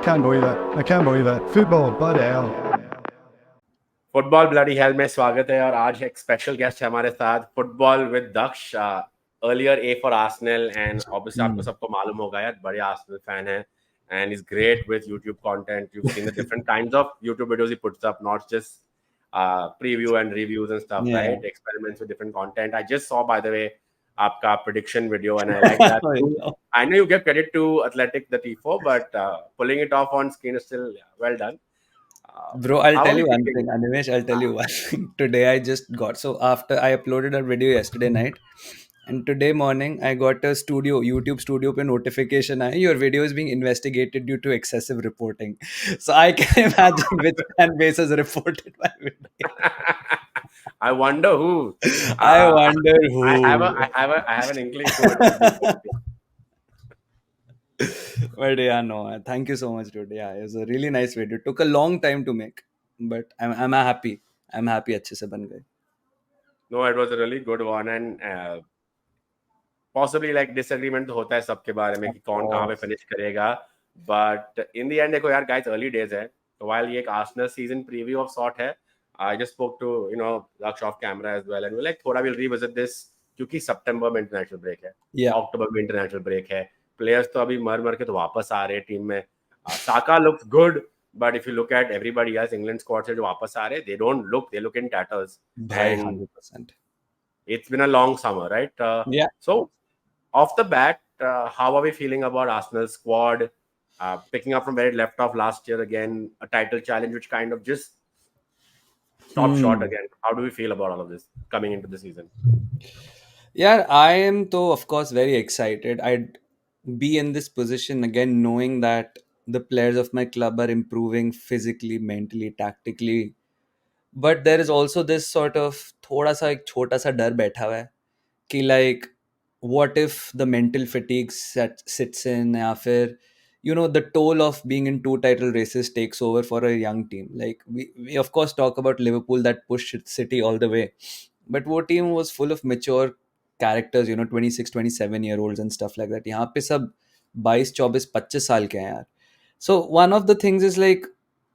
can't believe it. I can't believe it. Football, bloody hell. Football bloody hell में स्वागत है और आज एक स्पेशल गेस्ट है हमारे साथ football with Daksh earlier a for Arsenal and obviously आपको सबको मालूम होगा यार बड़े आर्सेनल फैन है and he's great with YouTube content. You've seen the different kinds of YouTube videos he puts up, not just preview and reviews and stuff, Yeah. right? Experiments with different content. I just saw, by the way, आपका prediction video and I like that too. I know you give credit to Athletic, the Tifo, but pulling it off on screen is still well done. Bro, I'll How tell are you you one feeling? thing, Animesh. I'll tell you one thing. Today I just got after I uploaded a video yesterday night, and today morning I got a YouTube studio पे notification आया. Your video is being investigated due to excessive reporting. So I can imagine which fan base has reported my video. I wonder who. I wonder I have an inkling who it could be. But yeah, no. Thank you so much, dude. Yeah, it was a really nice video. It took a long time to make, but I'm happy. I'm happy अच्छे से बन गए. No, it was a really good one and possibly like disagreement तो होता है सबके बारे में कि कौन कहाँ पे finish करेगा. But in the end देखो यार guys early days है. So while ये एक Arsenal season preview of sort है, I just spoke to Laksh off camera as well and we're like थोड़ा we'll revisit this क्योंकि September में international break है, October में international break है. Players तो अभी मर के तो वापस आ रहे हैं टीम में. Saka looks good, but if you look at everybody else, England squad से जो वापस आ रहे हैं, they don't look, they look in tatters. भाई And 100%. it's been a long summer, right? Yeah. So off the bat, how are we feeling about Arsenal's squad? Picking up from where it left off last year again, a title challenge which kind of just stopped short again. How do we feel about all of this coming into the season? Yeah, I am though of course very excited. I'd be in this position again knowing that the players of my club are improving physically, mentally, tactically. But there is also this sort of थोड़ा सा एक छोटा सा डर बैठा हुआ है कि like what if the mental fatigue sits in या फिर the toll of being in two title races takes over for a young team. Like we of course talk about Liverpool that pushed City all the way, but वो team was full of mature characters, 26 27 year olds and stuff like that. यहाँ पे सब 22 24 25 साल के हैं यार. So one of the things is like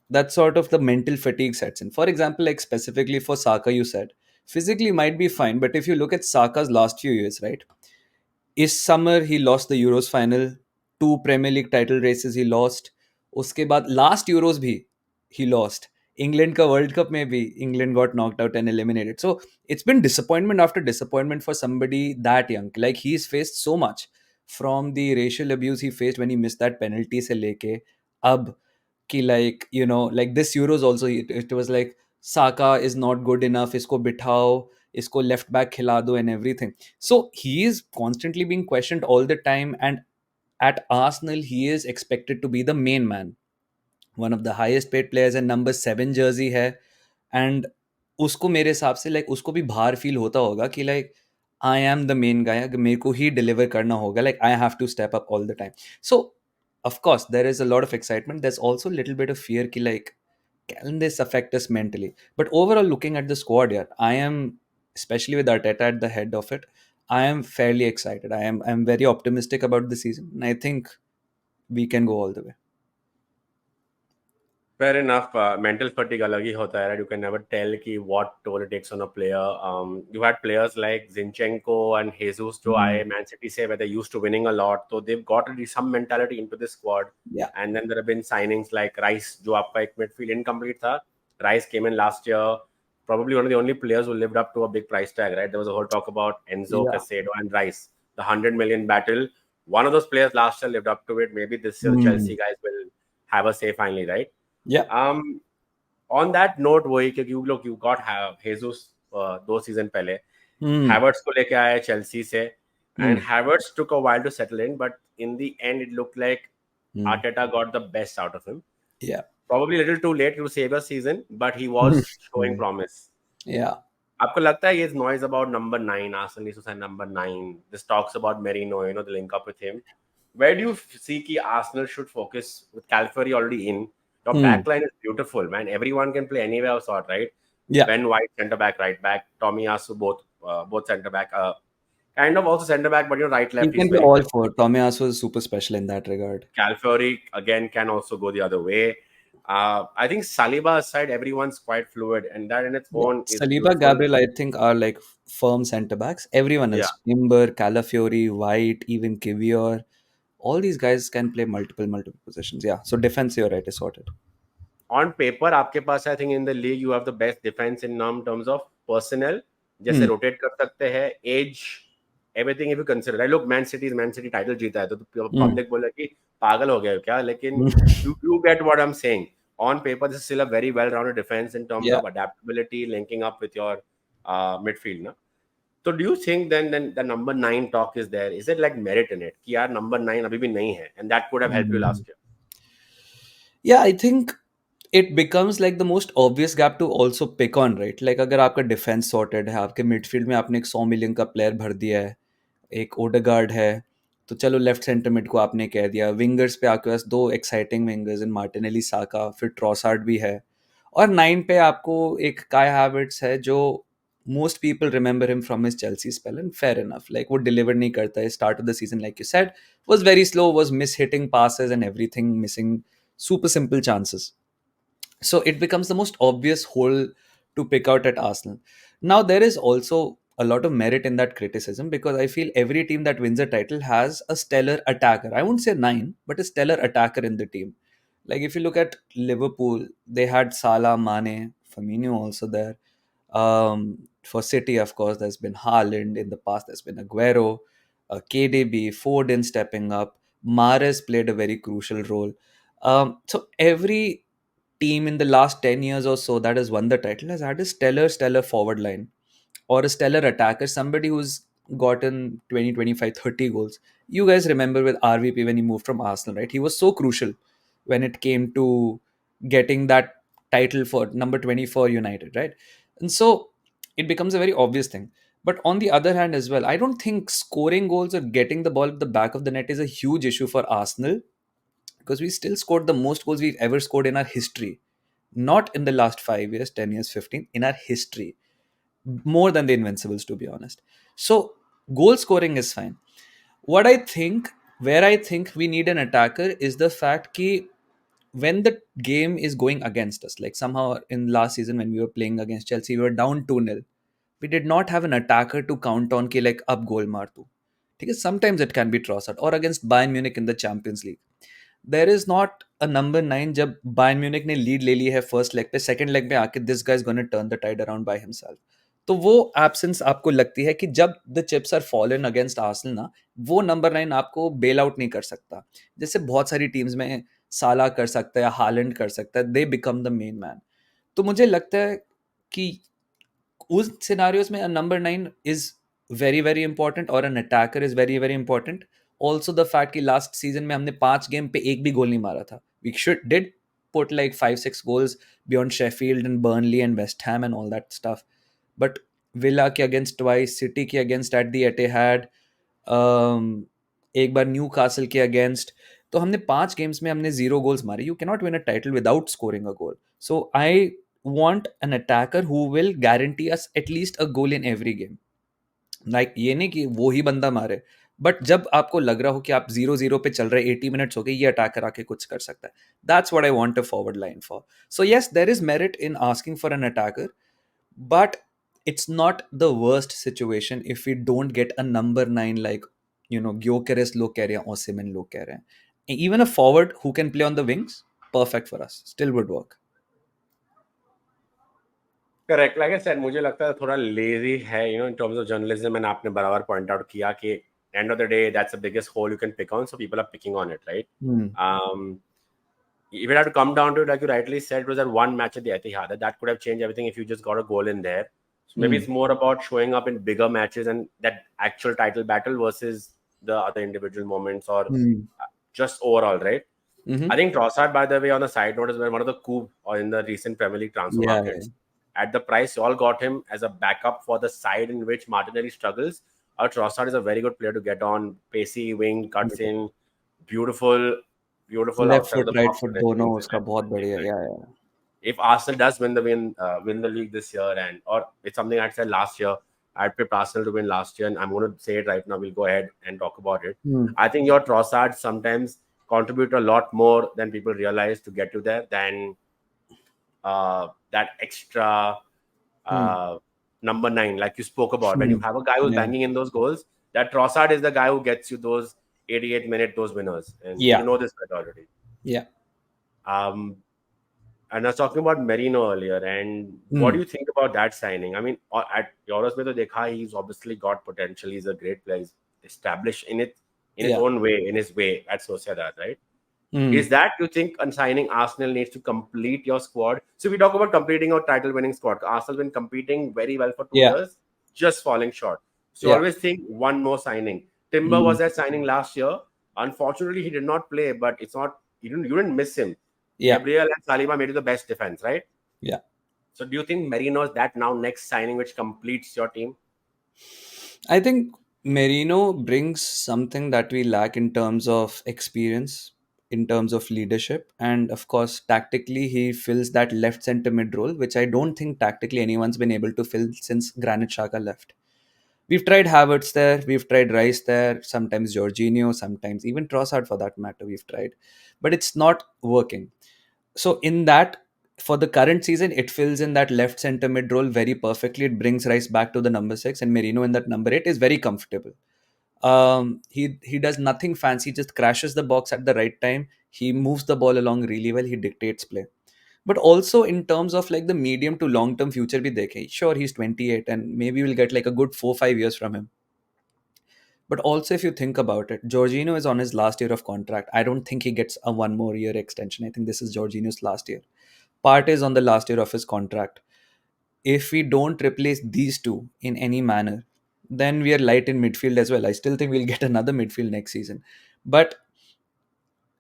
that sort of the mental fatigue sets in. For example, like specifically for Saka, you said physically might be fine, but if you look at Saka's last few years, right? Is summer he lost the Euros final, two Premier League title races he lost. उसके बाद last Euros भी he lost. England का World Cup में भी England got knocked out and eliminated. So it's been disappointment after disappointment for somebody that young. Like he's faced so much from the racial abuse he faced when he missed that penalty से लेके अब कि like like this Euros also it was like Saka is not good enough, इसको बिठाओ, इसको left back खिला दो and everything. So he is constantly being questioned all the time, and at Arsenal he is expected to be the main man, one of the highest paid players and number 7 jersey है. And उसको मेरे हिसाब से like उसको भी भार feel होता होगा कि like I am the main guy, मेरे को ही deliver करना होगा, like I have to step up all the time. So of course there is a lot of excitement. There's also a little bit of fear ki like can this affect us mentally? But overall, looking at the squad here, I am, especially with Arteta at the head of it, I am fairly excited. I'm very optimistic about the season, and I think we can go all the way. Fair enough. Mental fatigue अलग ही होता है, right? You can never tell कि what toll it takes on a player. You had players like Zinchenko and Jesus जो आए Man City से, where they're used to winning a lot, so they've got some mentality into this squad. Yeah. And then there have been signings like Rice, जो आपका एक midfield incomplete था. Rice came in last year, probably one of the only players who lived up to a big price tag, right? There was a whole talk about Enzo, Caicedo, and Rice, the 100 million battle. One of those players last year lived up to it. Maybe this year Chelsea guys will have a say finally, right? Yeah. On that note, वही क्योंकि you got Jesus 2 season पहले Havertz को लेके आए Chelsea से, and Havertz took a while to settle in, but in the end it looked like Arteta got the best out of him. Yeah. Probably a little too late to save a season, but he was showing promise. Yeah. आपको लगता है ये noise about number 9, Arsenal needs to sign number 9. This talks about Merino, the link up with him. Where do you see कि Arsenal should focus with Calvary already in? Your backline is beautiful, man. Everyone can play anywhere of sort, right? Yeah. Ben White, centre back, right back. Tommy Asu, both centre back. kind of also centre back, but right He left he's can play very all good. four. Tomiyasu is super special in that regard. Calfuri again can also go the other way. I think Saliba aside, everyone's quite fluid, and that in its Yeah. own is Saliba, beautiful. Gabriel, I think are like firm centre backs. Everyone Yeah. else, Timber, Calafiori, White, even Kivior, all these guys can play multiple positions. Yeah. So defense, you're right, is sorted. On paper आपके पास I think in the league you have the best defense in terms of personnel. जैसे Hmm. Rotate कर सकते हैं, age, everything if you consider. Right? Look, Man City title जीता है तो Hmm. public बोला कि पागल हो गए हो क्या? लेकिन Hmm. you get what I'm saying. On paper, this is still a very well-rounded defense in terms Yeah. of adaptability, linking up with your midfield. Na? So do you think then the number 9 talk is there? Is it like merit in it? कि यार number 9 अभी भी नहीं है, and that could have helped you Hmm. last year. Yeah, I think it becomes like the most obvious gap to also pick on, right? Like अगर आपका defence sorted है, आपके मिडफील्ड में आपने एक 100 मिलियन का प्लेयर भर दिया है, एक ओडेगार्ड है, तो चलो लेफ्ट सेंटर मिड को आपने कह दिया, विंगर्स पे आपके पास दो एक्साइटिंग विंगर्स इन मार्टिनेली, साका, फिर ट्रॉसार्ड भी है, और 9 पे आपको एक काय हैवर्ट्स है जो most people remember him from his Chelsea spell, and fair enough, like वो डिलीवर नहीं करता है. Start of the season like you said was very slow, was miss hitting passes and everything, missing super simple chances. So it becomes the most obvious hole to pick out at Arsenal. Now, there is also a lot of merit in that criticism because I feel every team that wins a title has a stellar attacker. I won't say nine, but a stellar attacker in the team. Like if you look at Liverpool, they had Salah, Mane, Firmino also there. For City, of course, there's been Haaland. In the past, there's been Aguero, KDB, Foden stepping up. Mahrez played a very crucial role. So every team in the last 10 years or so that has won the title has had a stellar forward line or a stellar attacker, somebody who's gotten 20, 25, 30 goals. You guys remember with RVP when he moved from Arsenal, right? He was so crucial when it came to getting that title for number 20 for United, right? And so it becomes a very obvious thing. But on the other hand, as well, I don't think scoring goals or getting the ball at the back of the net is a huge issue for Arsenal because we still scored the most goals we've ever scored in our history. Not in the last 5 years, 10 years, 15, in our history. More than the Invincibles, to be honest. So, goal scoring is fine. What I think, where I think we need an attacker is the fact that when the game is going against us, like somehow in last season when we were playing against Chelsea, we were down 2-0. We did not have an attacker to count on ki like up goal maar tu. Because sometimes it can be Trossard or against Bayern Munich in the Champions League. There is not a number 9 जब Bayern Munich ने lead ले ली है first leg पे, second leg पे आके this guy's gonna turn the tide around by himself. तो वो एब्सेंस आपको लगती है कि जब the chips are fallen against Arsenal ना, वो नंबर 9 आपको बेल आउट नहीं कर सकता. जैसे बहुत सारी टीम्स में साला कर सकता है, हालैंड कर सकता है, they become the main man. तो मुझे लगता है कि उस सिनारियोस में नंबर 9 इज वेरी इंपॉर्टेंट और an attacker is very important. Also the fact कि लास्ट सीजन में हमने 5 गेम पे एक भी गोल नहीं मारा था. We should did put like 5-6 goals beyond Sheffield and Burnley and West Ham and all that stuff. But Villa के against twice, City के against at the Etihad, एक बार न्यू कासल के अगेंस्ट. तो हमने 5 गेम्स में हमने 0 गोल्स मारे. You cannot win a title without scoring a goal. So I want an attacker who will guarantee us at least a goal in every game. Like ये नहीं कि वो ही बंदा मारे, बट जब आपको लग रहा हो कि आप 0-0 पे चल रहे 80 मिनट्स हो गए, ये अटैकर आके कुछ कर सकता है. That's what I want a forward line for. So yes, there is merit in asking for an attacker, but it's not the worst situation if we don't get a number 9 like Gyökeres लोग कह रहे हैं, Osimhen लोग कह रहे हैं. Even a forward who can play on the wings, perfect for us, still would work. Correct, like I said, मुझे लगता है थोड़ा लेजी है in terms of journalism. And आपने बराबर पॉइंट आउट किया कि end of the day that's the biggest hole you can pick on, so people are picking on it, right? If it had to come down to it, like you rightly said, it was that one match at the Etihad that could have changed everything if you just got a goal in there. So maybe it's more about showing up in bigger matches and that actual title battle versus the other individual moments or just overall, right? I think Trossard, by the way, on the side note, has been one of the coup or in the recent Premier League transfer Yeah, markets. At the price, you all got him as a backup for the side in which Martinelli struggles. Trossard is a very good player to get on. Pacey wing, cuts in, beautiful, beautiful left outside of foot the right box foot दोनों finishing. उसका बहुत बढ़िया. Exactly. या If Arsenal does win the league this year, and or it's something I said last year, I'd picked Arsenal to win last year, and I'm going to say it right now. We'll go ahead and talk about it. Hmm. I think your Trossard sometimes contribute a lot more than people realize to get you there than that extra Hmm. uh, number 9, like you spoke about. When you Hmm. have a guy who's Yeah. banging in those goals, that Trossard is the guy who gets you those 88-minute those winners, and you Yeah. know this already. Yeah. Um, and I was talking about Merino earlier, and what do Hmm. you think about that signing? I mean, at Euros mein to dekha, he's obviously got potential. He's a great player. He's established in his Yeah. own way, in his way at Sociedad, right? Hmm. Is that you think on signing Arsenal needs to complete your squad? So we talk about completing a title-winning squad. Arsenal's been competing very well for 2 Yeah. years, just falling short. So you Yeah. always think one more signing. Timber Hmm. was that signing last year. Unfortunately, he did not play, but it's not you didn't miss him. Yeah. Gabriel and Saliba made you the best defense, right? Yeah. So do you think Merino is that now next signing which completes your team? I think Merino brings something that we lack in terms of experience, in terms of leadership, and of course, tactically, he fills that left center mid role, which I don't think tactically anyone's been able to fill since Granit Xhaka left. We've tried Havertz there, we've tried Rice there, sometimes Jorginho, sometimes even Trossard for that matter, we've tried, but it's not working. So in that, for the current season, it fills in that left center mid role very perfectly. It brings Rice back to the number 6, and Merino in that number 8 is very comfortable. He does nothing fancy, just crashes the box at the right time. He moves the ball along really well. He dictates play. But also in terms of like the medium to long term future, bhi dekhe. Sure, he's 28, and maybe we'll get like a good 4 5 years from him. But also, if you think about it, Jorginho is on his last year of contract. I don't think he gets a one more year extension. I think this is Jorginho's last year. Part is on the last year of his contract. If we don't replace these two in any manner, then we are light in midfield as well. I still think we'll get another midfield next season. But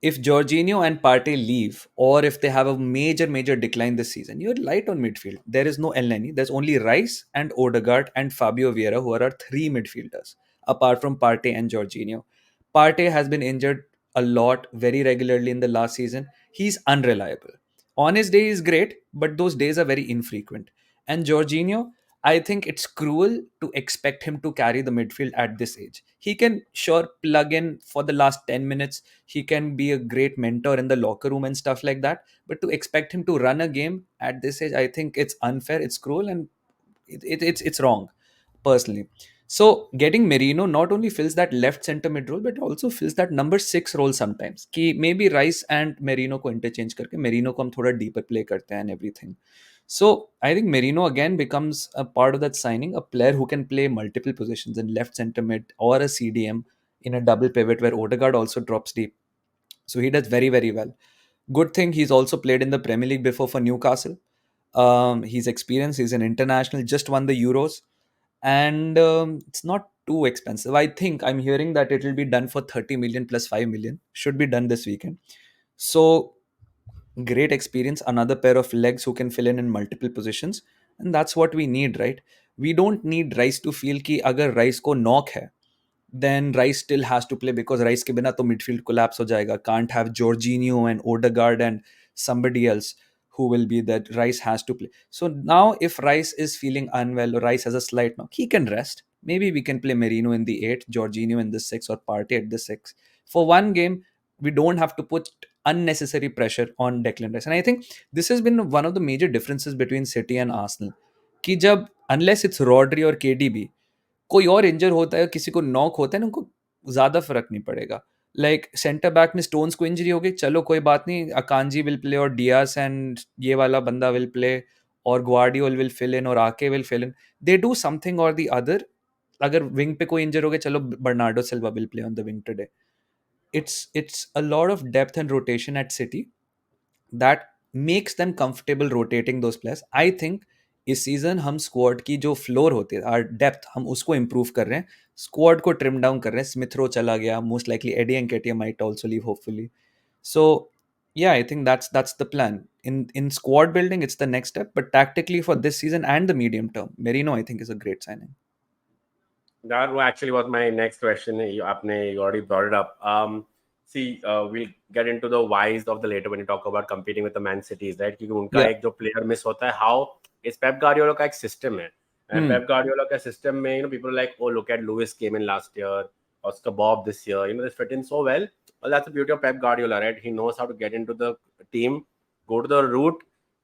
if Jorginho and Partey leave, or if they have a major decline this season, you're light on midfield. There is no Elneny. There's only Rice and Odegaard and Fabio Vieira, who are our three midfielders, apart from Partey and Jorginho. Partey has been injured a lot, very regularly in the last season. He's unreliable. On his day is great, but those days are very infrequent. And Jorginho, I think it's cruel to expect him to carry the midfield at this age. He can sure plug in for the last 10 minutes. He can be a great mentor in the locker room and stuff like that, but to expect him to run a game at this age, I think it's unfair, it's cruel, and it's wrong personally. So getting Merino not only fills that left center mid role, but also fills that number 6 role sometimes, कि maybe Rice and Merino को interchange करके Merino को हम थोड़ा deeper play करते हैं and everything. So I think Merino again becomes a part of that signing, a player who can play multiple positions in left center mid or a CDM in a double pivot where Odegaard also drops deep. So he does very well. Good thing he's also played in the Premier League before for Newcastle. He's experienced. He's an international. Just won the Euros, and it's not too expensive. I think I'm hearing that it will be done for 30 million plus 5 million. Should be done this weekend. So great experience. Another pair of legs who can fill in multiple positions, and that's what we need, right? We don't need Rice to feel कि अगर Rice को knock है, then Rice still has to play because Rice के बिना तो midfield collapse हो जाएगा. Can't have Jorginho and Odegaard and somebody else who will be that Rice has to play. So now if Rice is feeling unwell or Rice has a slight knock, he can rest. Maybe we can play Merino in the 8, Jorginho in the 6 or Partey at the 6. For one game, we don't have to put unnecessary pressure on Declan Rice. And I think this has been one of the major differences between City and Arsenal. कि जब unless it's Rodri or KDB, कोई और इंजर होता है, किसी को knock होता है ना, उनको ज़्यादा फर्क नहीं पड़ेगा. लाइक सेंटर बैक में स्टोन्स को इंजरी हो गई, चलो कोई बात नहीं, अकांजी विल प्ले और डियास एंड ये वाला बंदा विल प्ले और ग्वार्डियोल विल फिल इन और आके will fill in. They do something और द अदर. अगर विंग पे कोई इंजर हो गया, चलो Bernardo Silva will play on the wing today. It's a lot of depth and rotation at City that makes them comfortable rotating those players. I think इस season हम squad की जो फ्लोर होती है, आर डेप्थ, हम उसको improve कर रहे हैं. स्क्वाड को ट्रिम डाउन कर रहे हैं. स्मिथ रो चला गया, most likely Eddie Nketiah might also leave hopefully. So yeah, I think that's the plan. In squad building, it's the next step, but tactically for this season and the medium term, Merino I think is a great signing. That actually was my next question. You already brought it up. See, we'll get into the whys of the later when you talk about competing with the Man Cities, right? क्योंकि उनका Yeah. एक जो player miss होता है, how is Pep Guardiola का एक system है. And Hmm. Pep Guardiola का system में, people are like, oh, look at Lewis came in last year, Oscar Bob this year. They fit in so well. Well, that's the beauty of Pep Guardiola, right? He knows how to get into the team, go to the root,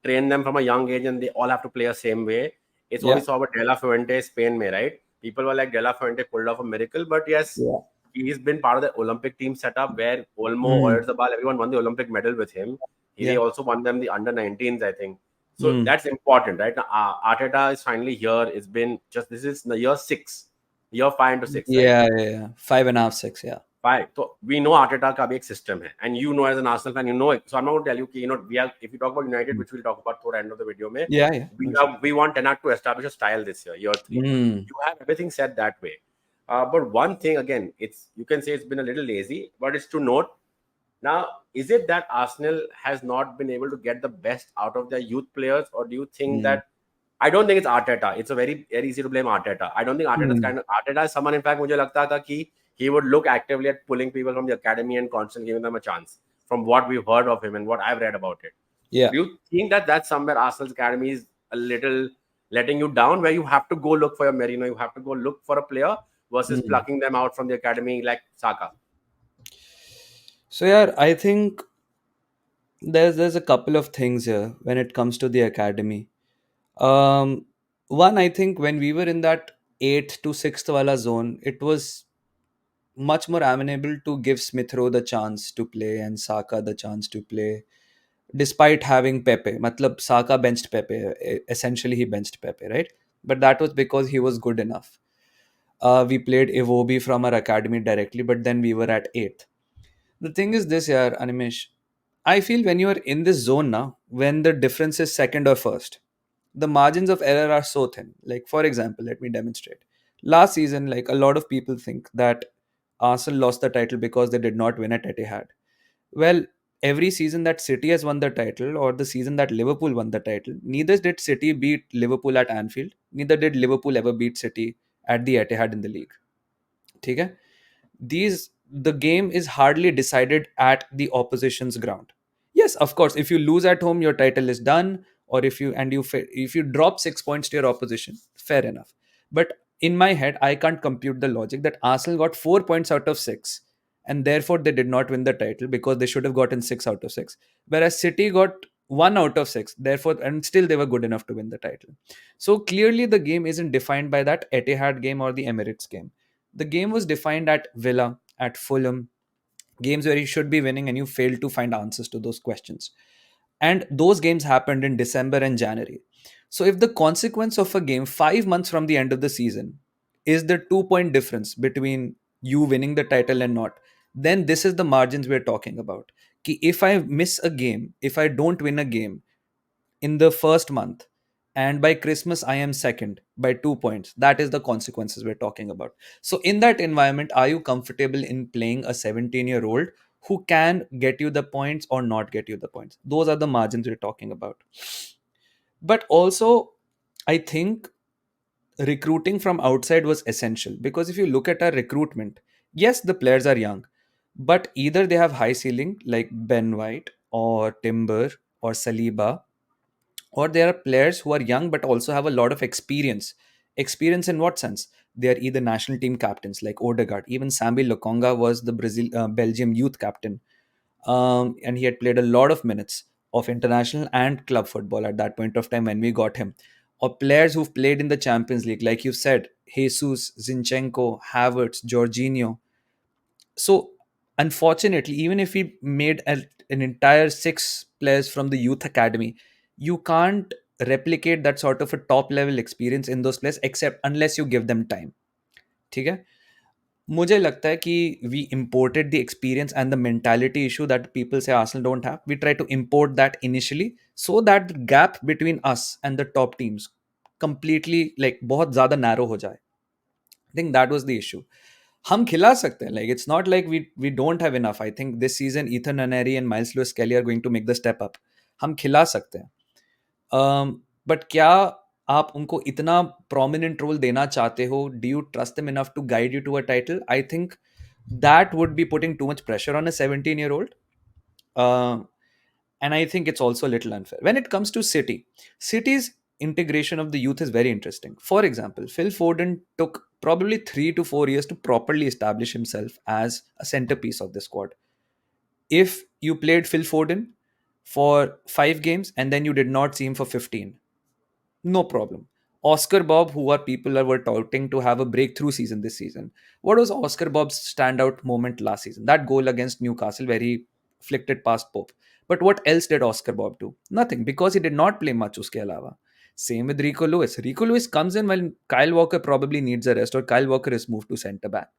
train them from a young age, and they all have to play the same way. It's what we Yeah. saw with De La Fuente, Spain, mein, right? People were like, De La Fuente pulled off a miracle, but yes, Yeah. he's been part of the Olympic team setup where Olmo, Hmm. Oyarzabal, everyone won the Olympic medal with him. He Yeah. also won them the under 19s, I think. So Hmm. that's important, right? Now, Arteta is finally here. It's been just this is the year six, year 5 into 6, right? Yeah, yeah, yeah. 5.5, 6, yeah. Five. So we know Arteta का भी एक system है, and as an Arsenal fan, you know it. So I'm not going to tell you, we are. If you talk about United, Hmm. which we'll talk about toward the end of the video, में, Yeah, yeah. No issue. we want Ten Hag to establish a style this year 3. Hmm. You have everything set that way. But one thing again, you can say it's been a little lazy, but it's to note. Now, is it that Arsenal has not been able to get the best out of their youth players, or do you think Hmm. that? I don't think it's Arteta. It's a very easy to blame Arteta. I don't think Hmm. Arteta is someone. In fact, मुझे लगता था कि he would look actively at pulling people from the academy and constantly giving them a chance. From what we've heard of him and what I've read about it, Yeah. do you think that that's somewhere Arsenal's academy is a little letting you down, where you have to go look for your Merino, you have to go look for a player versus Hmm. plucking them out from the academy like Saka? So yeah, I think there's a couple of things here when it comes to the academy. Um, One, I think when we were in that eighth to sixth wala zone, it was much more amenable to give Smith Rowe the chance to play and Saka the chance to play, despite having Pepe. Matlab Saka benched Pepe. Essentially, he benched Pepe, right? But that was because he was good enough. We played Iwobi from our academy directly, but then we were at eighth. The thing is this year, Animesh, I feel when you are in this zone now, when the difference is second or first, the margins of error are so thin. Like, for example, let me demonstrate. Last season, like a lot of people think that Arsenal lost the title because they did not win at Etihad. Well, every season that City has won the title or the season that Liverpool won the title, neither did City beat Liverpool at Anfield, neither did Liverpool ever beat City at the Etihad in the league. Okay? These The game is hardly decided at the opposition's ground. Yes, of course, if you lose at home your title is done, or if you drop 6 points to your opposition, fair enough. But in my head I can't compute the logic that Arsenal got 4 points out of 6 and therefore they did not win the title because they should have gotten 6 out of 6, whereas City got 1 out of 6, therefore, and still they were good enough to win the title. So clearly the game isn't defined by that Etihad game or the Emirates game. The game was defined at Villa, at Fulham, games where you should be winning and you failed to find answers to those questions. And those games happened in December and January. So if the consequence of a game 5 months from the end of the season is the 2 point difference between you winning the title and not, then this is the margins we're talking about. Ki if I miss a game, if I don't win a game, in the first month, and by Christmas I am second by 2 points, that is the consequences we're talking about. So in that environment, are you comfortable in playing a 17-year-old who can get you the points or not get you the points? Those are the margins we're talking about. But also, I think recruiting from outside was essential, because if you look at our recruitment, yes, the players are young, but either they have high ceiling like Ben White or Timber or Saliba, or there are players who are young but also have a lot of experience. Experience in what sense? They are either national team captains like Odegaard. Even Sambi Lokonga was the Belgium youth captain, and he had played a lot of minutes of international and club football at that point of time when we got him. Or players who've played in the Champions League, like you said, Jesus, Zinchenko, Havertz, Jorginho. So, unfortunately, even if we made an entire 6 players from the youth academy, you can't replicate that sort of a top level experience in those players except unless you give them time. ठीक है? मुझे लगता है कि we imported the experience and the mentality issue that people say Arsenal don't have. We try to import that initially so that the gap between us and the top teams completely like बहुत ज़्यादा narrow हो जाए. I think that was the issue. हम खिला सकते हैं, like it's not like we don't have enough. I think this season Ethan Nwaneri and Miles Lewis Kelly are going to make the step up. हम खिला सकते हैं. But क्या आप उनको इतना प्रोमिनेंट रोल देना चाहते हो? Do you trust them enough to guide you to a title? I think that would be putting too much pressure on a 17-year-old. And I think it's also a little unfair when it comes to City. City's integration of the youth is very interesting. For example, Phil Foden took probably 3 to 4 years to properly establish himself as a centerpiece of the squad. If you played Phil Foden for 5 games and then you did not see him for 15, no problem. Oscar Bob, who are people were touting to have a breakthrough season this season. What was Oscar Bob's standout moment last season? That goal against Newcastle, where he flicked it past Pope. But what else did Oscar Bob do? Nothing, because he did not play much uske alawa. Same with Rico Lewis. Rico Lewis comes in when Kyle Walker probably needs a rest or Kyle Walker is moved to centre back.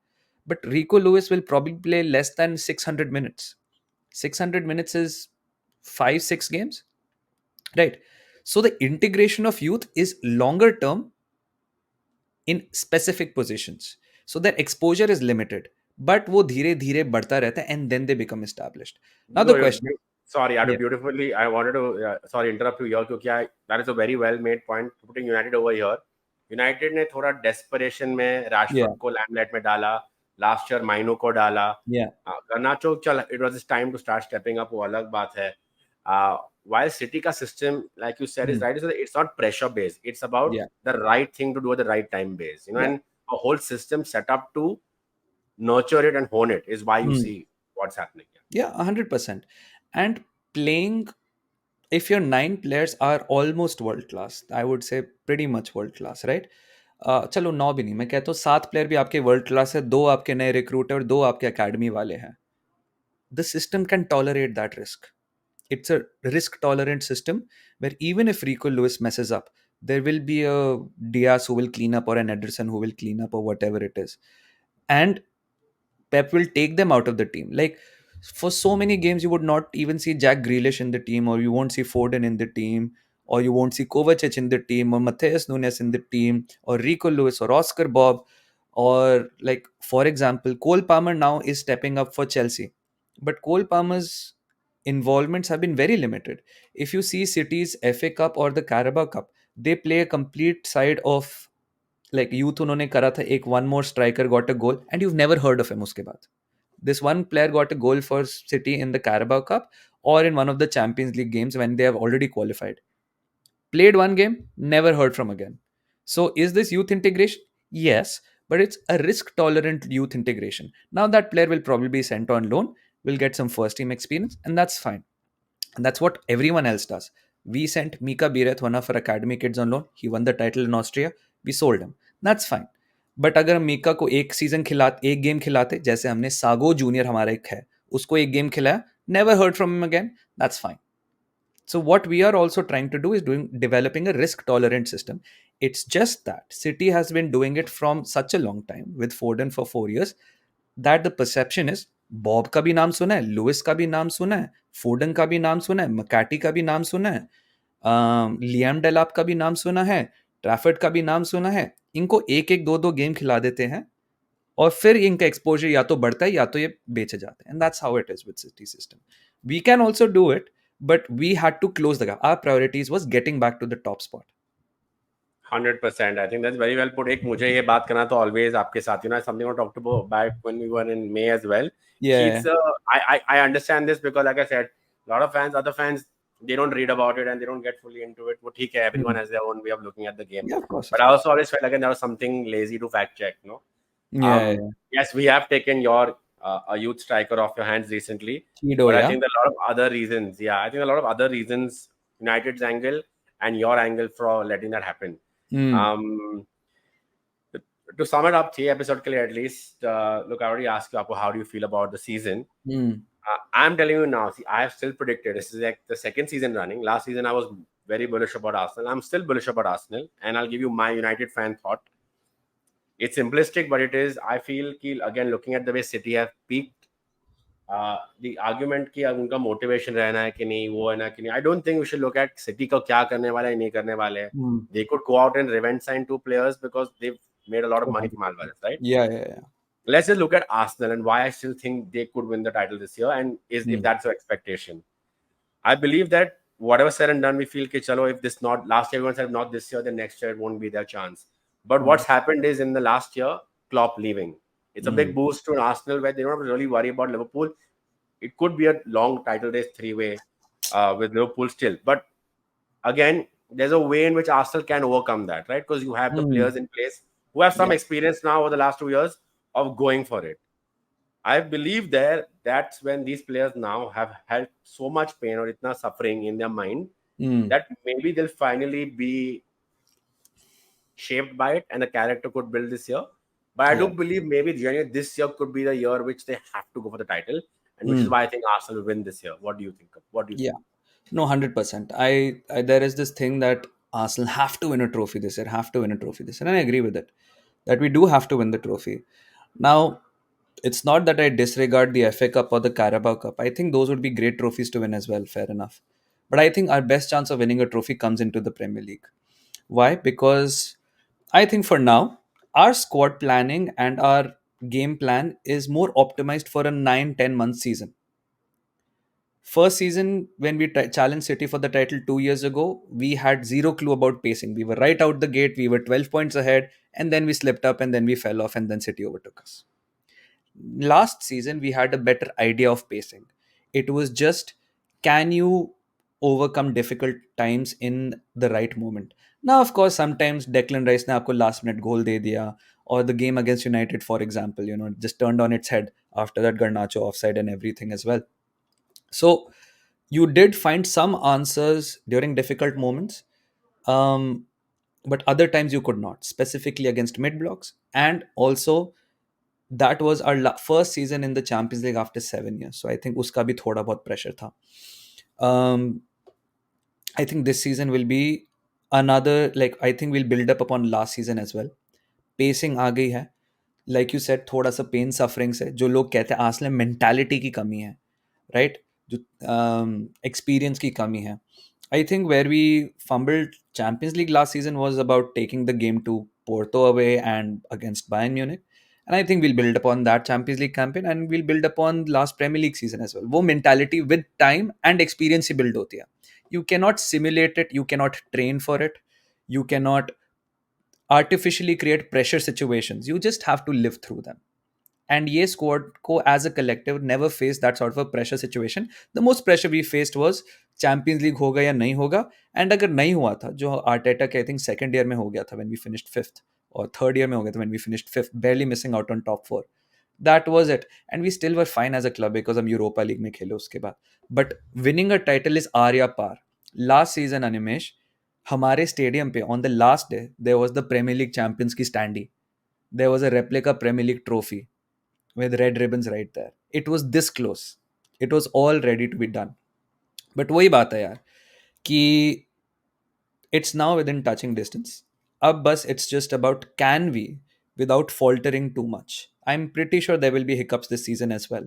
But Rico Lewis will probably play less than 600 minutes. 600 minutes is 5, 6 games, right? So the integration of youth is longer term in specific positions, so their exposure is limited, but वो धीरे धीरे बढ़ता रहता है and then they become established. Now No, the question, sorry, I do yeah, beautifully. I wanted to sorry interrupt you here because that is a very well made point. Putting United over here, United ने थोड़ा desperation में yeah, Rashford को limelight में डाला. Last year माइनो को डाला. yeah, Garnacho चल, it was his time to start stepping up. वो अलग बात है. While City का system, like you said, is right. It's not pressure based. It's about yeah, the right thing to do at the right time based. You know, yeah, and a whole system set up to nurture it and hone it is why you hmm, see what's happening. yeah, 100%. And playing, if your 9 players are almost world class, I would say pretty much world class, right? चलो 9 भी नहीं, मैं कहता हूँ 7 player भी आपके world class है, 2 आपके नए रिक्रूट है और 2 आपके अकेडमी वाले हैं. The system can tolerate that risk. It's a risk tolerant system where even if Rico Lewis messes up, there will be a Diaz who will clean up or an Ederson who will clean up or whatever it is. And Pep will take them out of the team. Like for so many games, you would not even see Jack Grealish in the team, or you won't see Foden in the team, or you won't see Kovacic in the team, or Matthias Nunes in the team, or Rico Lewis, or Oscar Bob, or like for example, Cole Palmer now is stepping up for Chelsea, but Cole Palmer's involvements have been very limited. If you see City's FA Cup or the Carabao Cup, they play a complete side of like youth उन्होंने करा था एक one more striker got a goal and you've never heard of him उसके बाद. This one player got a goal for City in the Carabao Cup or in one of the Champions League games when they have already qualified. Played one game, never heard from again. So is this youth integration? Yes, but it's a risk tolerant youth integration. Now that player will probably be sent on loan, will get some first team experience, and that's fine. And that's what everyone else does. We sent Mika Bireth, one of our academy kids, on loan. He won the title in Austria. We sold him. That's fine. But अगर हम मीका को एक game खिलाते, जैसे हमने sago junior हमारा एक है, उसको एक गेम खिलाया, never heard from him again, that's fine. So what we are also trying to do is developing a risk tolerant system. It's just that City has been doing it from such a long time with Foden for 4 years that the perception is Bob का भी नाम सुना है, Louis का भी नाम सुना है, फोडन का भी नाम सुना है, मकाटी का भी नाम सुना है, लियाम डेलाप का भी नाम सुना है, ट्रैफर्ड का भी नाम सुना है. इनको एक एक दो दो गेम खिला देते हैं और फिर इनका एक्सपोजर या तो बढ़ता है या तो ये बेचे जाते हैं. And that's how it is with City system. We can also do it, but we had to close the gap. Our priorities was getting back to the top spot. 100%. I think that's very well put. एक मुझे ये बात करना तो always आपके साथ, you know, something I talked about back when we were in May as well. Yeah. It's I understand this because like I said, a lot of fans, other fans, they don't read about it and they don't get fully into it. वो ठीक है, everyone has their own way of looking at the game. Yeah, of course. But I also always felt like there was something lazy to fact check, no? Yeah. Yes, we have taken your a youth striker off your hands recently. Cheeto, but I yeah. think there are a lot of other reasons. Yeah, I think a lot of other reasons, United's angle and your angle for letting that happen. To sum it up, 3 episode ke liye at least, look, I already asked you, Apu, how do you feel about the season? I'm telling you now, see, I have still predicted, this is like the second season running. Last season, I was very bullish about Arsenal. I'm still bullish about Arsenal. And I'll give you my United fan thought. It's simplistic, but it is, I feel, again, looking at the way City have peaked, the argument कि अब उनका motivation रहना है कि नहीं, वो है ना कि नहीं. I don't think we should look at City को क्या करने वाला है, नहीं करने वाले हैं. They could go out and revenge sign 2 players because they've made a lot of money from Alvarez, right? Yeah. Let's just look at Arsenal and why I still think they could win the title this year, and if that's your expectation. I believe that whatever said and done, we feel कि चलो, if this not last year, everyone said not this year, then next year it won't be their chance. But what's happened is in the last year, Klopp leaving. It's a big boost to an Arsenal where they don't have to really worry about Liverpool. It could be a long title race 3-way with Liverpool still. But again, there's a way in which Arsenal can overcome that, right? Because you have the Hmm. players in place who have some Yeah. experience now over the last 2 years of going for it. I believe that's when these players now have had so much pain or itna suffering in their mind Hmm. that maybe they'll finally be shaped by it and the character could build this year. But I do Yeah. believe maybe January this year could be the year which they have to go for the title, and which is Hmm. why I think Arsenal will win this year. What do you think? What do you Yeah. think? No, 100%. I there is this thing that Arsenal have to win a trophy this year, have to win a trophy this year, and I agree with it. That we do have to win the trophy. Now, it's not that I disregard the FA Cup or the Carabao Cup. I think those would be great trophies to win as well, fair enough. But I think our best chance of winning a trophy comes into the Premier League. Why? Because I think for now, our squad planning and our game plan is more optimized for a 9-10 month season. First season, when we challenged City for the title 2 years ago, we had zero clue about pacing. We were right out the gate, we were 12 points ahead, and then we slipped up, and then we fell off, and then City overtook us. Last season, we had a better idea of pacing. It was just, can you overcome difficult times in the right moment? Now, of course, sometimes Declan Rice ne aapko last minute goal de diya, or the game against United, for example, just turned on its head after that Garnacho offside and everything as well. So you did find some answers during difficult moments, um, but other times you could not, specifically against mid blocks. And also, that was our first season in the Champions League after 7 years. So I think uska bhi thoda bahut pressure tha. Um, I think this season will be another, like, I think we'll build up upon last season as well. Pacing आ गई है. Like you said, थोड़ा सा pen suffering से जो लोग कहते हैं आसले मेंटालिटी की कमी है, राइट? जो एक्सपीरियंस की कमी है. I think where we fumbled Champions League last season was about taking the game to Porto away and against Bayern Munich. And I think we'll build upon that Champions League campaign, and we'll build upon last Premier League season as well. वो mentality with time and experience he build होती है. You cannot simulate it. You cannot train for it. You cannot artificially create pressure situations. You just have to live through them. And ये squad को as a collective never faced that sort of a pressure situation. The most pressure we faced was champions league होगा या नहीं होगा. And अगर नहीं हुआ था, जो आर्टेटा के आई थिंक सेकंड ईयर में हो गया था व्हेन वी फिनिश्ड फिफ्थ, और थर्ड ईयर में हो गया था when we finished fifth, barely missing out on top 4. That was it. And we still were fine as a club because हम यूरोपा लीग में खेले उसके बाद. But winning a title is आर या पार. लास्ट सीजन अनिमेश, हमारे स्टेडियम पे on the last day there was the Premier League champions की standee. There was a replica Premier League trophy with red ribbons right there. It was this close. It was all ready to be done. But वही बात है यार कि it's now within touching distance. अब बस it's just about can we without faltering too much. I'm pretty sure there will be hiccups this season as well.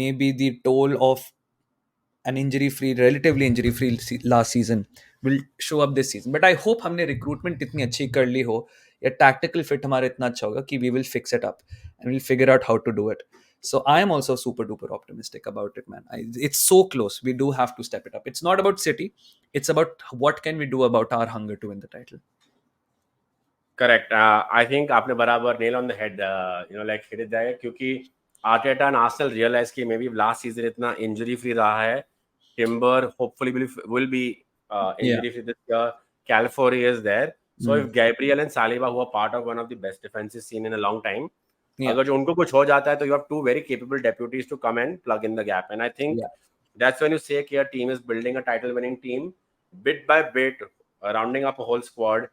Maybe the toll of an injury free, relatively injury free last season will show up this season. But I hope हमने recruitment इतनी अच्छी कर ली हो, या tactical fit हमारा इतना अच्छा होगा कि we will fix it up and we'll figure out how to do it. So I am also super duper optimistic about it, man. It's so close. We do have to step it up. It's not about City. It's about what can we do about our hunger to win the title. Correct. I think आपने बराबर nail on the head, like hit it जाएगा क्योंकि Arteta and Arsenal realize कि maybe last season इतना injury free रहा है. Timber hopefully will be Yeah. injury free this year. Calfori is there. So if Gabriel and Saliba, who are part of one of the best defenses seen in a long time, Yeah. अगर जो उनको कुछ हो जाता है तो you have two very capable deputies to come and plug in the gap. And I think Yeah. that's when you say कि your team is building a title winning team bit by bit, rounding up a whole squad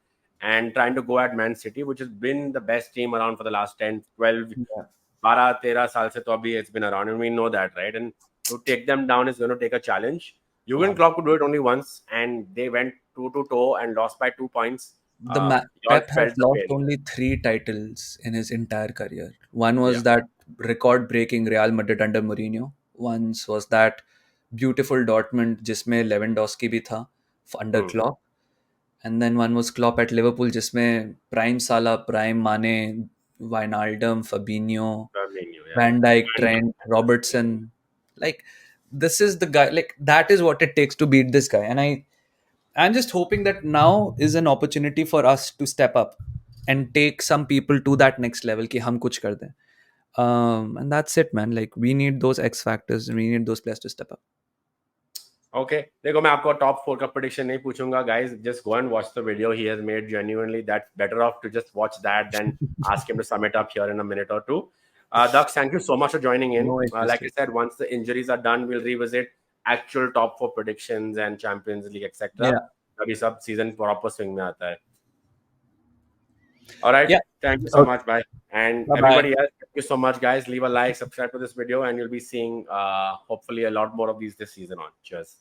and trying to go at Man City, which has been the best team around for the last 10, 12, Yeah. 12, 13 साल से तो अभी it's been around, and we know that, right? And to take them down is going to take a challenge. Jurgen Yeah. Klopp could do it only once, and they went toe to toe and lost by 2 points. You all Pep has felt the lost pain. only 3 titles in his entire career. One Yeah. was that record-breaking Real Madrid under Mourinho. Once was that beautiful Dortmund जिसमें Lewandowski भी था under Hmm. Klopp. And then one was Klopp at Liverpool जिसमें prime Salah, prime Mane, Wijnaldum, Fabinho, Fabinho, yeah. Van Dijk, And Trent, Robertson. Like, this is the guy. Like, that is what it takes to beat this guy. And I'm just hoping that now is an opportunity for us to step up and take some people to that next level कि हम कुछ कर दें. And that's it, man. Like, we need those X factors and we need those players to step up. Okay, देखो मैं आपको top 4 का prediction नहीं पूछूंगा guys, just go and watch the video he has made. Genuinely, that's better off to just watch that than ask him to sum it up here in a minute or two. Daksh, thank you so much for joining in. No issues. Like I said, once the injuries are done, we'll revisit actual top 4 predictions and Champions League etc. Yeah. अभी सब season proper swing में आता है. All right. Yeah. Thank you so much. Bye. And Bye-bye. everybody else, thank you so much, guys. Leave a like, subscribe to this video, and you'll be seeing hopefully a lot more of these this season on. Cheers.